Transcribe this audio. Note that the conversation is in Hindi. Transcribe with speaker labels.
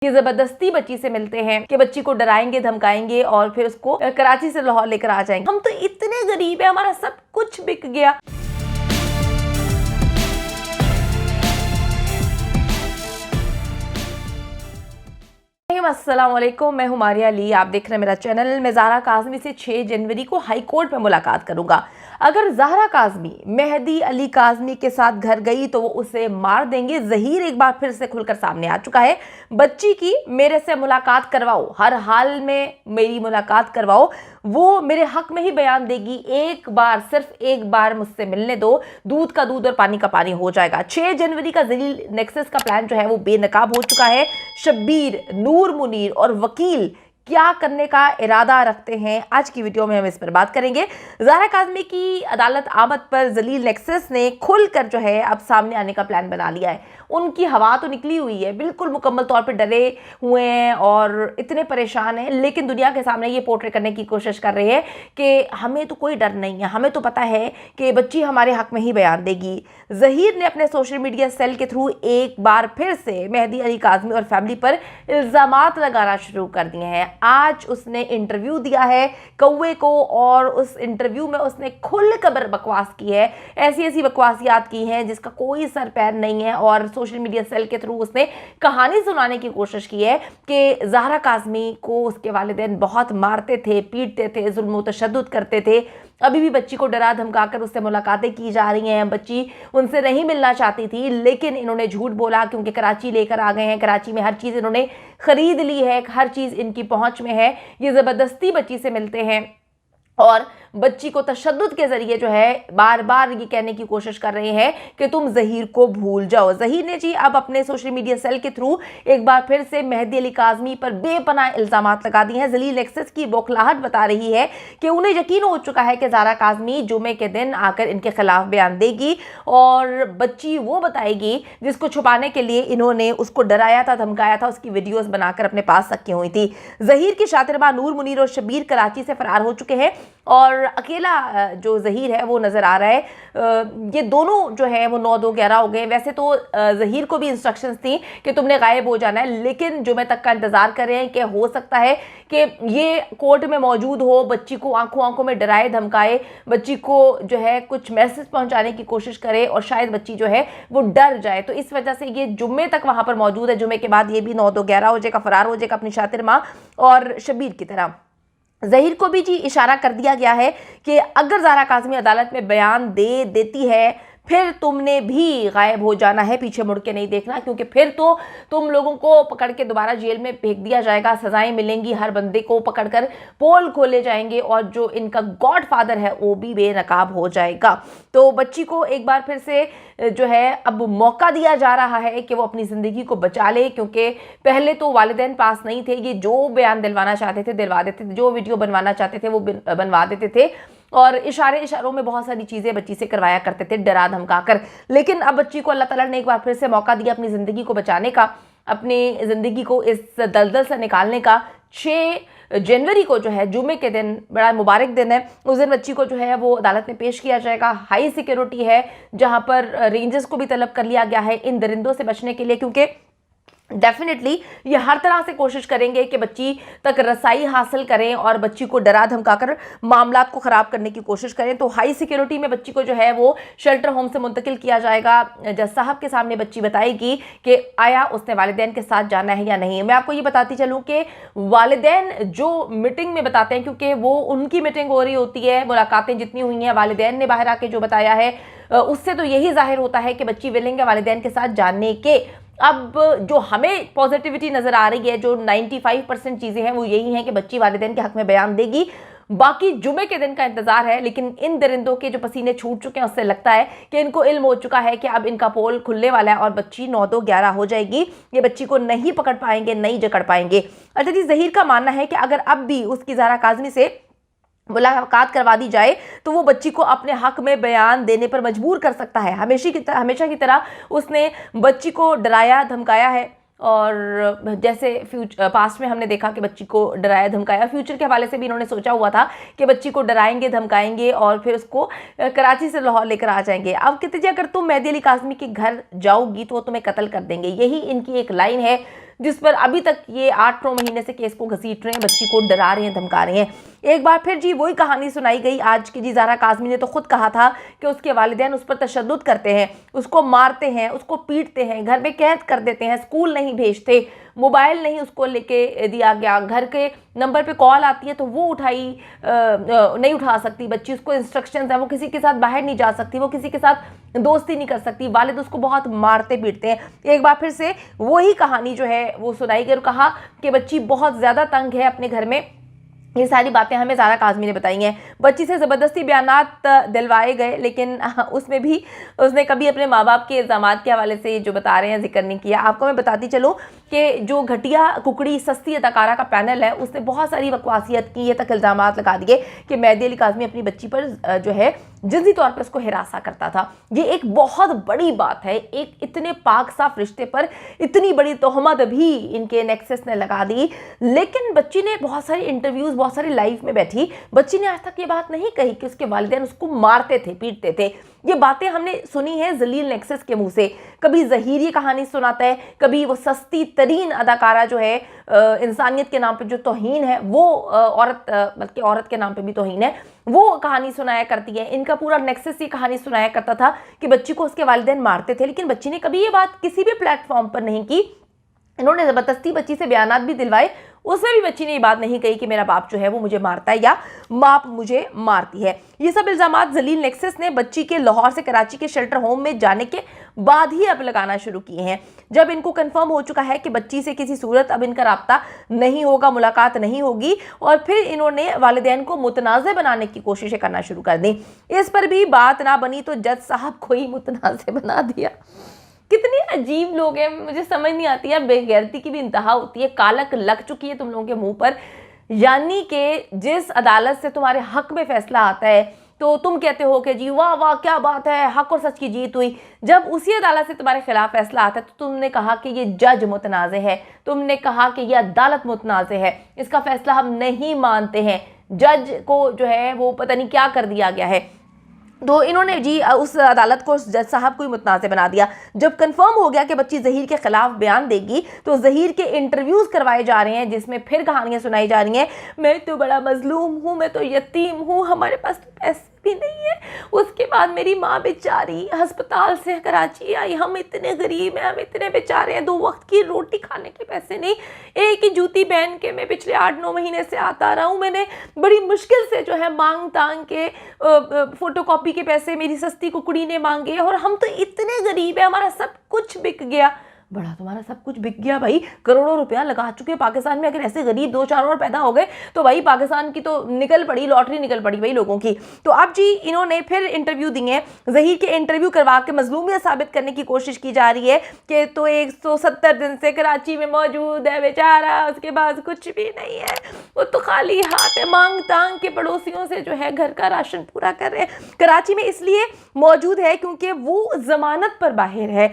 Speaker 1: ये जबरदस्ती बच्ची से मिलते हैं कि बच्ची को डराएंगे धमकाएंगे और फिर उसको कराची से लाहौर लेकर आ जाएंगे। हम तो इतने गरीब हैं, हमारा सब कुछ बिक गया। अस्सलाम वालेकुम, मैं हूं मारिया अली। आप देख रहे हैं मेरा चैनल। मैं ज़हरा काज़मी से 6 जनवरी को हाई कोर्ट में मुलाकात करूंगा। अगर ज़हरा काज़मी मेहदी अली काज़मी के साथ घर गई तो वो उसे मार देंगे। ज़हीर एक बार फिर से खुलकर सामने आ चुका है। बच्ची की मेरे से मुलाकात करवाओ, हर हाल में मेरी मुलाकात करवाओ, वो मेरे हक में ही बयान देगी। एक बार, सिर्फ एक बार मुझसे मिलने दो, दूध का दूध और पानी का पानी हो जाएगा। 6 जनवरी का जलील नेक्सस का प्लान जो है वो बेनकाब हो चुका है। शब्बीर, नूर मुनीर और वकील क्या करने का इरादा रखते हैं, आज की वीडियो में हम इस पर बात करेंगे। ज़हरा काज़मी की अदालत आमद पर जलील नेक्सस ने खुलकर जो है अब सामने आने का प्लान बना लिया है। उनकी हवा तो निकली हुई है, बिल्कुल मुकम्मल तौर पे डरे हुए हैं और इतने परेशान हैं, लेकिन दुनिया के सामने ये पोर्ट्रे करने की कोशिश कर रहे हैं कि हमें तो कोई डर नहीं है, हमें तो पता है कि बच्ची हमारे हक में ही बयान देगी। ज़हीर ने अपने सोशल मीडिया सेल के थ्रू एक बार फिर से मेहदी अली काज़मी और फैमिली पर इल्ज़ामात लगाना शुरू कर दिए हैं। आज उसने इंटरव्यू दिया है कौवे को और उस इंटरव्यू में उसने खुलकर बकवास की है। ऐसी ऐसी बकवासियात की हैं जिसका कोई सर पैर नहीं है और सोशल मीडिया सेल के थ्रू उसने कहानी सुनाने की कोशिश की है कि ज़हरा काज़मी को उसके वालिदैन बहुत मारते थे, पीटते थे, जुल्म व तशद्दुद करते थे। अभी भी बच्ची को डरा धमकाकर उससे मुलाकातें की जा रही हैं। बच्ची उनसे नहीं मिलना चाहती थी, लेकिन इन्होंने झूठ बोला क्योंकि कराची लेकर आ गए हैं। कराची में हर चीज़ इन्होंने खरीद ली है, हर चीज़ इनकी पहुंच में है। ये ज़बरदस्ती बच्ची से मिलते हैं और बच्ची को तशद्दुद के जरिए जो है बार बार ये कहने की कोशिश कर रहे हैं कि तुम ज़हीर को भूल जाओ। ज़हीर ने जी अब अपने सोशल मीडिया सेल के थ्रू एक बार फिर से मेहदी अली काज़मी पर बेपनाह इल्ज़ामात लगा दिए हैं। जलील नेक्सस की बौखलाहट बता रही है कि उन्हें यकीन हो चुका है कि ज़हरा काज़मी जुमे के दिन आकर इनके खिलाफ बयान देगी और बच्ची वो बताएगी जिसको छुपाने के लिए इन्होंने उसको डराया था, धमकाया था, उसकी वीडियोज़ बनाकर अपने पास रखी हुई थी। ज़हीर की शातिरबा नूर मुनीर और शब्बीर कराची से फरार हो चुके हैं और अकेला जो ज़हीर है वो नज़र आ रहा है। ये दोनों जो है वो 9-2-11 हो गए। वैसे तो ज़हीर को भी इंस्ट्रक्शंस थी कि तुमने गायब हो जाना है, लेकिन जुमे तक का इंतज़ार कर रहे हैं कि हो सकता है कि ये कोर्ट में मौजूद हो, बच्ची को आंखों आंखों में डराए धमकाए, बच्ची को जो है कुछ मैसेज पहुंचाने की कोशिश करे और शायद बच्ची जो है वो डर जाए। तो इस वजह से ये जुम्मे तक वहाँ पर मौजूद है। जुमे के बाद ये भी 9-2-11 हो जाएगा, फरार हो जाएगा अपनी शातिर माँ और शब्बीर की तरह। ज़हीर को भी जी इशारा कर दिया गया है कि अगर ज़हरा काज़मी अदालत में बयान दे देती है फिर तुमने भी गायब हो जाना है, पीछे मुड़ के नहीं देखना, क्योंकि फिर तो तुम लोगों को पकड़ के दोबारा जेल में फेंक दिया जाएगा, सजाएं मिलेंगी, हर बंदे को पकड़कर पोल खोले जाएंगे और जो इनका गॉड फादर है वो भी बेनकाब हो जाएगा। तो बच्ची को एक बार फिर से जो है अब मौका दिया जा रहा है कि वो अपनी ज़िंदगी को बचा ले, क्योंकि पहले तो वालिदैन पास नहीं थे। ये जो बयान दिलवाना चाहते थे दिलवा देते थे, जो वीडियो बनवाना चाहते थे वो बनवा देते थे और इशारों में बहुत सारी चीज़ें बच्ची से करवाया करते थे डरा धमका कर। लेकिन अब बच्ची को अल्लाह ताला ने एक बार फिर से मौका दिया अपनी ज़िंदगी को बचाने का, अपनी ज़िंदगी को इस दलदल से निकालने का। 6 जनवरी को जो है जुमे के दिन बड़ा मुबारक दिन है। उस दिन बच्ची को जो है वो अदालत में पेश किया जाएगा। हाई सिक्योरिटी है, जहाँ पर रेंजर्स को भी तलब कर लिया गया है इन दरिंदों से बचने के लिए, क्योंकि डेफिनेटली ये हर तरह से कोशिश करेंगे कि बच्ची तक रसाई हासिल करें और बच्ची को डरा धमकाकर मामलात को ख़राब करने की कोशिश करें। तो हाई सिक्योरिटी में बच्ची को जो है वो शेल्टर होम से मुंतकिल किया जाएगा। जज साहब के सामने बच्ची बताएगी कि आया उसने वालिदैन के साथ जाना है या नहीं। मैं आपको ये बताती चलूँ कि वालिदैन जो मीटिंग में बताते हैं, क्योंकि वो उनकी मीटिंग हो रही होती है, मुलाकातें जितनी हुई हैं वालिदैन ने बाहर आके जो बताया है उससे तो यही जाहिर होता है कि बच्ची विलिंग है वालिदैन के साथ जानने के। अब जो हमें पॉजिटिविटी नज़र आ रही है, जो 95% चीज़ें हैं वो यही हैं कि बच्ची वालिदैन के हक में बयान देगी। बाकी जुमे के दिन का इंतज़ार है, लेकिन इन दरिंदों के जो पसीने छूट चुके हैं उससे लगता है कि इनको इल्म हो चुका है कि अब इनका पोल खुलने वाला है और बच्ची 9-2-11 हो जाएगी। ये बच्ची को नहीं पकड़ पाएंगे, नहीं जकड़ पाएंगे। अच्छा जी, ज़हीर का मानना है कि अगर अब भी उसकी ज़हरा काज़मी से मुलाकात करवा दी जाए तो वो बच्ची को अपने हक में बयान देने पर मजबूर कर सकता है। हमेशा की तरह उसने बच्ची को डराया धमकाया है और जैसे पास्ट में हमने देखा कि बच्ची को डराया धमकाया, फ्यूचर के हवाले से भी इन्होंने सोचा हुआ था कि बच्ची को डराएंगे धमकाएंगे और फिर उसको कराची से लाहौर लेकर आ जाएंगे। अब कहते जी अगर तुम मेहदी अली काज़मी के घर जाओगी तो वो तुम्हें कत्ल कर देंगे, यही इनकी एक लाइन है जिस पर अभी तक ये 8-9 महीने से केस को घसीट रहे हैं, बच्ची को डरा रहे हैं, धमका रहे हैं। एक बार फिर जी वही कहानी सुनाई गई आज की जी। ज़हरा काज़मी ने तो खुद कहा था कि उसके वालिदैन उस पर तशद्दुद करते हैं, उसको मारते हैं, उसको पीटते हैं, घर में कैद कर देते हैं, स्कूल नहीं भेजते, मोबाइल नहीं उसको लेके दिया गया, घर के नंबर पे कॉल आती है तो वो नहीं उठा सकती बच्ची, उसको इंस्ट्रक्शंस है, वो किसी के साथ बाहर नहीं जा सकती, वो किसी के साथ दोस्ती नहीं कर सकती, वालिद उसको बहुत मारते पीटते हैं। एक बार फिर से वही कहानी जो है वो सुनाई गई और कहा कि बच्ची बहुत ज़्यादा तंग है अपने घर में। ये सारी बातें हमें ज़हरा काज़मी ने बताई हैं। बच्ची से ज़बरदस्ती बयानात दिलवाए गए, लेकिन उसमें भी उसने कभी अपने माँ बाप के इल्ज़ामात के हवाले से जो बता रहे हैं जिक्र नहीं किया। आपको मैं बताती चलूँ कि जो घटिया कुकड़ी सस्ती अदाकारा का पैनल है उसने बहुत सारी बकवासियत की, ये तक इल्ज़ामात लगा दिए कि मेहदी अली काज़मी अपनी बच्ची पर जो है जिनसी तौर पर उसको हिरासा करता था। ये एक बहुत बड़ी बात है, एक इतने पाक साफ रिश्ते पर इतनी बड़ी तोहमत भी इनके नेक्सस ने लगा दी। लेकिन बच्ची ने बहुत सारी इंटरव्यूज़, बहुत सारी लाइफ में बैठी, बच्ची ने आज तक ये बात नहीं कही कि उसके वालिदैन उसको मारते थे, पीटते थे। ये बातें हमने सुनी है जलील नेक्सस के मुंह से। कभी ज़हीर ये कहानी सुनाता है, कभी वो सस्ती तरीन अदाकारा जो है इंसानियत के नाम पे जो तौहीन है वो बल्कि औरत के नाम पे भी तौहीन है, वो कहानी सुनाया करती है। इनका पूरा नेक्सस ये कहानी सुनाया करता था कि बच्ची को उसके वालिदैन मारते थे, लेकिन बच्ची ने कभी ये बात किसी भी प्लेटफॉर्म पर नहीं की। इन्होंने ज़बरदस्ती बच्ची से बयानात भी दिलवाए, उसमें भी बच्ची ने ये बात नहीं कही कि मेरा बाप जो है वो मुझे मारता है या माँ मुझे मारती है। ये सब इल्ज़ामात जलील नेक्सस ने बच्ची के लाहौर से कराची के शेल्टर होम में जाने के बाद ही अब लगाना शुरू किए हैं, जब इनको कंफर्म हो चुका है कि बच्ची से किसी सूरत अब इनका राब्ता नहीं होगा, मुलाकात नहीं होगी, और फिर इन्होंने वालिदैन को मुतनाज़े बनाने की कोशिशें करना शुरू कर दी। इस पर भी बात ना बनी तो जज साहब को ही मुतनाज़े बना दिया। कितने अजीब लोग हैं, मुझे समझ नहीं आती है। बेगैरती की भी इंतहा होती है, कालक लग चुकी है तुम लोगों के मुंह पर। यानी कि जिस अदालत से तुम्हारे हक में फैसला आता है तो तुम कहते हो कि जी वाह वाह क्या बात है, हक और सच की जीत हुई। जब उसी अदालत से तुम्हारे खिलाफ फैसला आता है तो तुमने कहा कि ये जज मुतनाज़े है, तुमने कहा कि ये अदालत मुतनाज़े है, इसका फैसला हम नहीं मानते हैं। जज को जो है वो पता नहीं क्या कर दिया गया है। तो इन्होंने जी उस अदालत को, जज साहब को ही मुतनाज़े बना दिया। जब कंफर्म हो गया कि बच्ची ज़हीर के खिलाफ बयान देगी तो ज़हीर के इंटरव्यूज़ करवाए जा रहे हैं, जिसमें फिर कहानियां सुनाई जा रही हैं, मैं तो बड़ा मजलूम हूँ, मैं तो यतीम हूँ, हमारे पास तो पैसे भी नहीं है। उसके बाद मेरी माँ बेचारी अस्पताल से कराची आई, हम इतने गरीब हैं, हम इतने बेचारे हैं, 2 वक्त की रोटी खाने के पैसे नहीं, एक ही जूती पहन के मैं पिछले 8-9 महीने से आता रहा हूँ। मैंने बड़ी मुश्किल से जो है मांग तांग के फोटोकॉपी के पैसे मेरी सस्ती कुकड़ी ने मांगे, और हम तो इतने गरीब हैं, हमारा सब कुछ बिक गया। बड़ा तुम्हारा सब कुछ बिक गया भाई, करोड़ों रुपया लगा चुके पाकिस्तान में, अगर ऐसे गरीब 2-4 और पैदा हो गए तो भाई पाकिस्तान की तो निकल पड़ी, लॉटरी निकल पड़ी भाई लोगों की। तो अब जी इन्होंने फिर इंटरव्यू दिए, ज़हीर के इंटरव्यू करवा के मजलूमियत साबित करने की कोशिश की जा रही है कि तो 170 दिन से कराची में मौजूद है बेचारा, उसके पास कुछ भी नहीं है, वो तो खाली हाथ है, मांग तांग के पड़ोसियों से जो है घर का राशन पूरा कर रहे हैं। कराची में इसलिए मौजूद है क्योंकि वो जमानत पर बाहर है,